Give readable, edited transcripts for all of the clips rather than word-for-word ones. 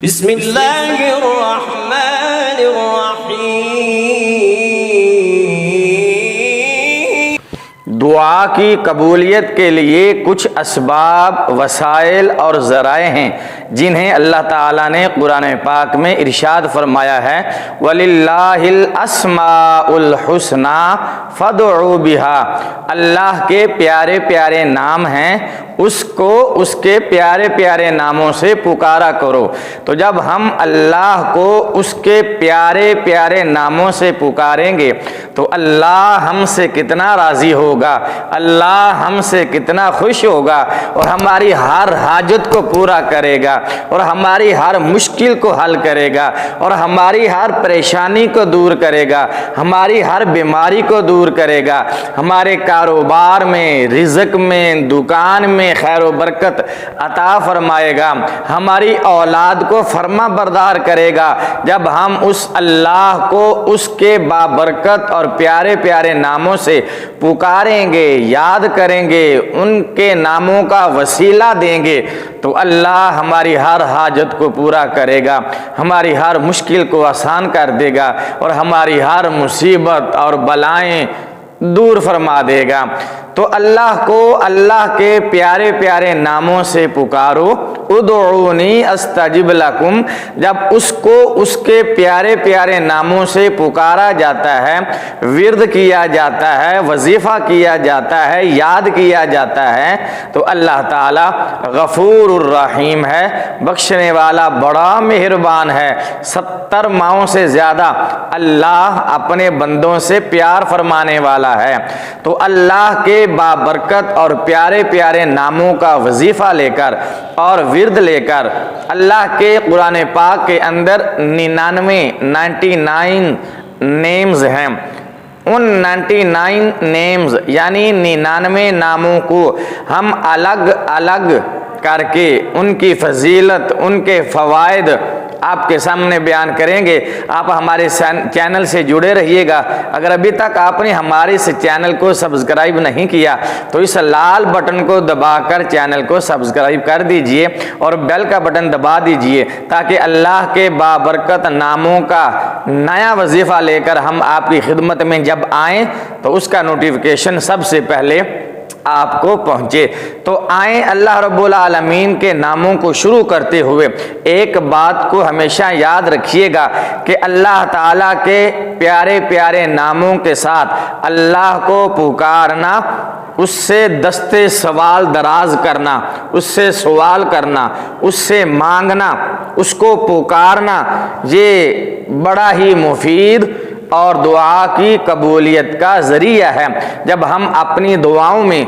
बिस्मिल्लाहिर्रहमानिर्रहीम। दुआ की कबूलियत के लिए कुछ असबाब, वसाइल और ज़राए हैं जिन्हें अल्लाह ताला ने कुरान पाक में इरशाद फरमाया है, वलिल्लाहिल अस्माउल हुस्ना फदउ बिहा। अल्लाह के प्यारे प्यारे नाम हैं, उसको उसके प्यारे प्यारे नामों से पुकारा करो। तो जब हम अल्लाह को उसके प्यारे प्यारे नामों से पुकारेंगे तो अल्लाह हमसे कितना राज़ी होगा, अल्लाह हमसे कितना खुश होगा और हमारी हर हाजत को पूरा करेगा और हमारी हर मुश्किल को हल करेगा और हमारी हर परेशानी को दूर करेगा, हमारी हर बीमारी को दूर करेगा, हमारे कारोबार में, रिज़्क में, दुकान में खैर व बरकत अता फरमाएगा, हमारी औलाद को फरमा बरदार करेगा। जब हम उस अल्लाह को उसके बाबरकत और प्यारे प्यारे नामों से पुकारेंगे, याद करेंगे, उनके नामों का वसीला देंगे तो अल्लाह हमारी हर हाजत को पूरा करेगा, हमारी हर मुश्किल को आसान कर देगा और हमारी हर मुसीबत और बलाएं दूर फरमा देगा। तो अल्लाह को अल्लाह के प्यारे प्यारे नामों से पुकारो। उदऊनी अस्तजिब लकुम। जब उसको उसके प्यारे प्यारे नामों से पुकारा जाता है, विर्द किया जाता है, वजीफ़ा किया जाता है, याद किया जाता है तो अल्लाह ताला गफूरुर रहीम है, बख्शने वाला बड़ा मेहरबान है। 70 माओं से ज़्यादा अल्लाह अपने बंदों से प्यार फरमाने वाला है। तो अल्लाह के बाबरकत और प्यारे प्यारे नामों का वजीफ़ा लेकर और विर्द लेकर अल्लाह के कुरान पाक के अंदर 99 नेम्स हैं। उन 99 नेम्स यानी 99 नामों को हम अलग अलग करके उनकी फजीलत, उनके फ़वाइद आपके सामने बयान करेंगे। आप हमारे चैनल से जुड़े रहिएगा। अगर अभी तक आपने हमारे इस चैनल को सब्सक्राइब नहीं किया तो इस लाल बटन को दबाकर चैनल को सब्सक्राइब कर दीजिए और बेल का बटन दबा दीजिए ताकि अल्लाह के बाबरकत नामों का नया वजीफ़ा लेकर हम आपकी खिदमत में जब आएँ तो उसका नोटिफिकेशन सबसे पहले आपको पहुंचे। तो आए अल्लाह रब्बुल आलमीन के नामों को शुरू करते हुए एक बात को हमेशा याद रखिएगा कि अल्लाह ताला के प्यारे प्यारे नामों के साथ अल्लाह को पुकारना, उससे दस्ते सवाल दराज करना, उससे सवाल करना, उससे मांगना, उसको पुकारना, ये बड़ा ही मुफीद और दुआ की कबूलियत का ज़रिया है। जब हम अपनी दुआओं में,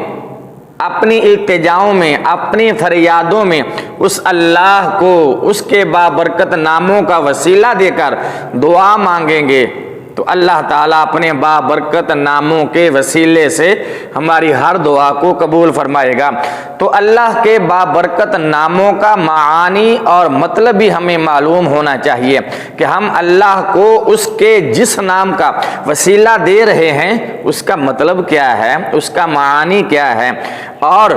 अपनी इल्तिजाओं में, अपनी फरियादों में उस अल्लाह को उसके बाबरकत नामों का वसीला देकर दुआ मांगेंगे तो अल्लाह ताला अपने बाबरकत नामों के वसीले से हमारी हर दुआ को कबूल फरमाएगा। तो अल्लाह के बाबरकत नामों का मानी और मतलब भी हमें मालूम होना चाहिए कि हम अल्लाह को उसके जिस नाम का वसीला दे रहे हैं उसका मतलब क्या है, उसका मानी क्या है और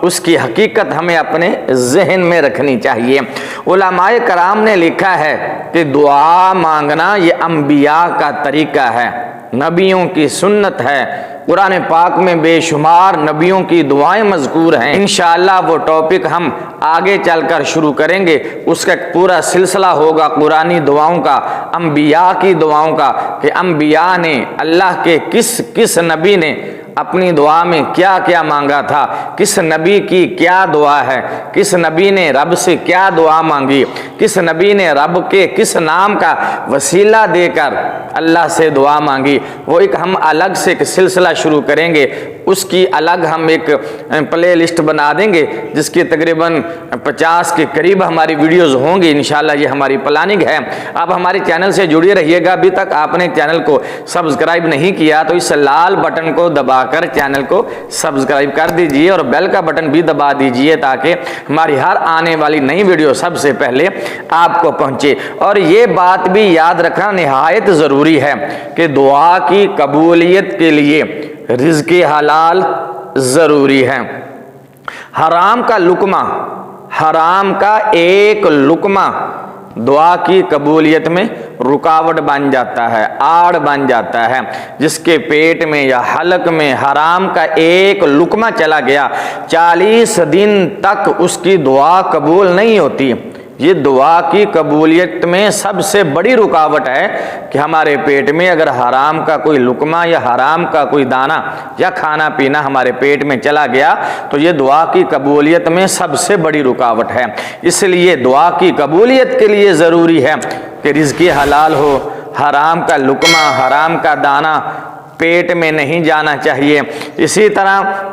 उसकी हकीकत हमें अपने जहन में रखनी चाहिए। उलमाए कराम ने लिखा है कि दुआ मांगना ये अंबिया का तरीका है, नबियों की सुन्नत है। कुरान पाक में बेशुमार नबियों की दुआएं मज़कूर हैं। इंशाअल्लाह वो टॉपिक हम आगे चलकर शुरू करेंगे। उसका पूरा सिलसिला होगा कुरानी दुआओं का, अंबिया की दुआओं का कि अंबिया ने अल्लाह के किस नबी ने अपनी दुआ में क्या क्या मांगा था, किस नबी की क्या दुआ है, किस नबी ने रब से क्या दुआ मांगी, किस नबी ने रब के किस नाम का वसीला देकर अल्लाह से दुआ मांगी। वो एक हम अलग से एक सिलसिला शुरू करेंगे, उसकी अलग हम एक प्ले लिस्ट बना देंगे जिसकी तकरीबन 50 के करीब हमारी वीडियोज़ होंगी। इंशाल्लाह ये हमारी प्लानिंग है। आप हमारे चैनल से जुड़े रहिएगा। अभी तक आपने चैनल को सब्सक्राइब नहीं किया तो इस लाल बटन को दबाकर चैनल को सब्सक्राइब कर दीजिए और बेल का बटन भी दबा दीजिए ताकि हमारी हर आने वाली नई वीडियो सबसे पहले आपको पहुँचे। और ये बात भी याद रखना निहायत ज़रूरी है कि दुआ की कबूलियत के लिए रिज़्क़ हलाल ज़रूरी है। हराम का लुकमा, हराम का एक लुकमा दुआ की कबूलियत में रुकावट बन जाता है, आड़ बन जाता है। जिसके पेट में या हलक में हराम का एक लुकमा चला गया, 40 दिन तक उसकी दुआ कबूल नहीं होती। ये दुआ की कबूलियत में सबसे बड़ी रुकावट है कि हमारे पेट में अगर हराम का कोई लुकमा या हराम का कोई दाना या खाना पीना हमारे पेट में चला गया तो ये दुआ की कबूलियत में सबसे बड़ी रुकावट है। इसलिए दुआ की कबूलियत के लिए ज़रूरी है कि रिज़्क़ हलाल हो, हराम का लुकमा, हराम का दाना पेट में नहीं जाना चाहिए। इसी तरह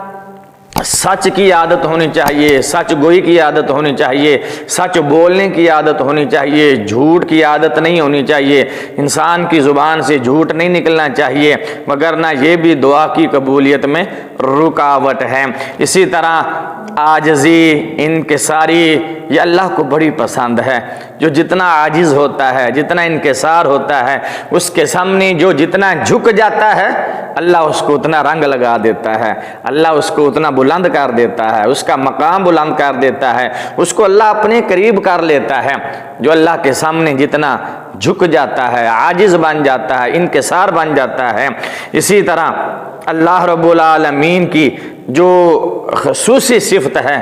सच की आदत होनी चाहिए, सच गोई की आदत होनी चाहिए, सच बोलने की आदत होनी चाहिए, झूठ की आदत नहीं होनी चाहिए। इंसान की ज़ुबान से झूठ नहीं निकलना चाहिए, मगर ना ये भी दुआ की कबूलियत में रुकावट है। इसी तरह आजिज़ी, इनकिसारी, ये अल्लाह को बड़ी पसंद है। जो जितना आजिज़ होता है, जितना इनकिसार होता है, उसके सामने जो जितना झुक जाता है अल्लाह उसको उतना रंग लगा देता है, अल्लाह उसको उतना बुलंद कर देता है, उसका मकाम बुलंद कर देता है, उसको अल्लाह अपने करीब कर लेता है। जो अल्लाह के सामने जितना झुक जाता है, आजिज़ बन जाता है, इनकिसार बन जाता है। इसी तरह अल्लाह रब्बुल आलमीन की जो ख़ुसूसी सिफ़त है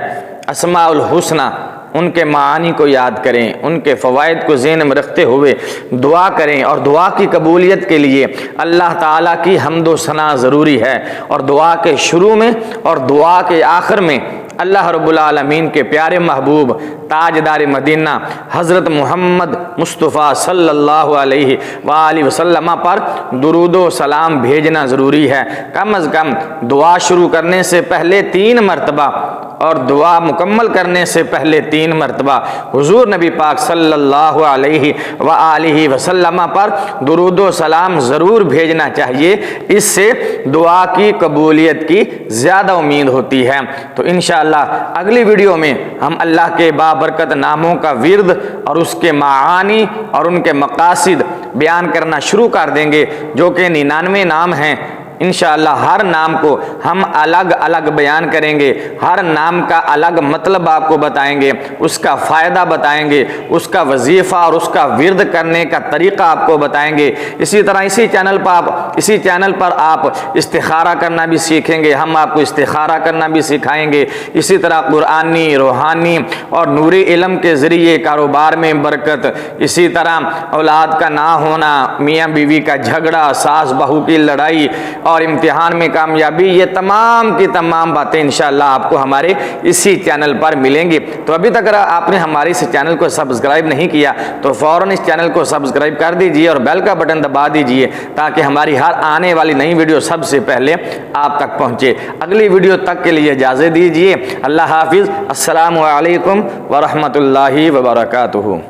अस्माउल हुस्ना, उनके मानी को याद करें, उनके फ़वाइद को ज़हन में रखते हुए दुआ करें। और दुआ की कबूलियत के लिए अल्लाह ताला की हम्द व सना ज़रूरी है। और दुआ के शुरू में और दुआ के आखिर में अल्लाह रब्बुल आलमीन के प्यारे महबूब ताजदार मदीना हज़रत मोहम्मद मुस्तफ़ा सल्लल्लाहु अलैहि वसल्लम पर दुरूदो सलाम भेजना ज़रूरी है। कम अज़ कम दुआ शुरू करने से पहले 3 मरतबा और दुआ मुकम्मल करने से पहले 3 मरतबा हुज़ूर नबी पाक सल्लल्लाहु अलैहि वसल्लम पर दुरूदो सलाम ज़रूर भेजना चाहिए। इससे दुआ की कबूलियत की ज़्यादा उम्मीद होती है। तो इंशाअल्लाह अगली वीडियो में हम अल्लाह के बाबरकत नामों का विर्द और उसके मानी और उनके मकासिद बयान करना शुरू कर देंगे, जो कि 99 नाम हैं। इंशाअल्लाह हर नाम को हम अलग अलग बयान करेंगे, हर नाम का अलग मतलब आपको बताएंगे, उसका फ़ायदा बताएंगे, उसका वजीफ़ा और उसका विर्द करने का तरीक़ा आपको बताएंगे। इसी तरह इसी चैनल पर आप इस्तिखारा करना भी सीखेंगे, हम आपको इस्तिखारा करना भी सिखाएंगे। इसी तरह कुरानी, रूहानी और नूरी इल्म के ज़रिए कारोबार में बरकत, इसी तरह औलाद का ना होना, मियाँ बीवी का झगड़ा, सास बहू की लड़ाई और इम्तिहान में कामयाबी, ये तमाम की तमाम बातें इंशाअल्लाह आपको हमारे इसी चैनल पर मिलेंगी। तो अभी तक अगर आपने हमारे इस चैनल को सब्सक्राइब नहीं किया तो फ़ौरन इस चैनल को सब्सक्राइब कर दीजिए और बेल का बटन दबा दीजिए, ताकि हमारी हर आने वाली नई वीडियो सबसे पहले आप तक पहुँचे। अगली वीडियो तक के लिए इजाज़त दीजिए। अल्लाह हाफिज़। अस्सलामु अलैकुम व रहमतुल्लाहि व बरकातुहू।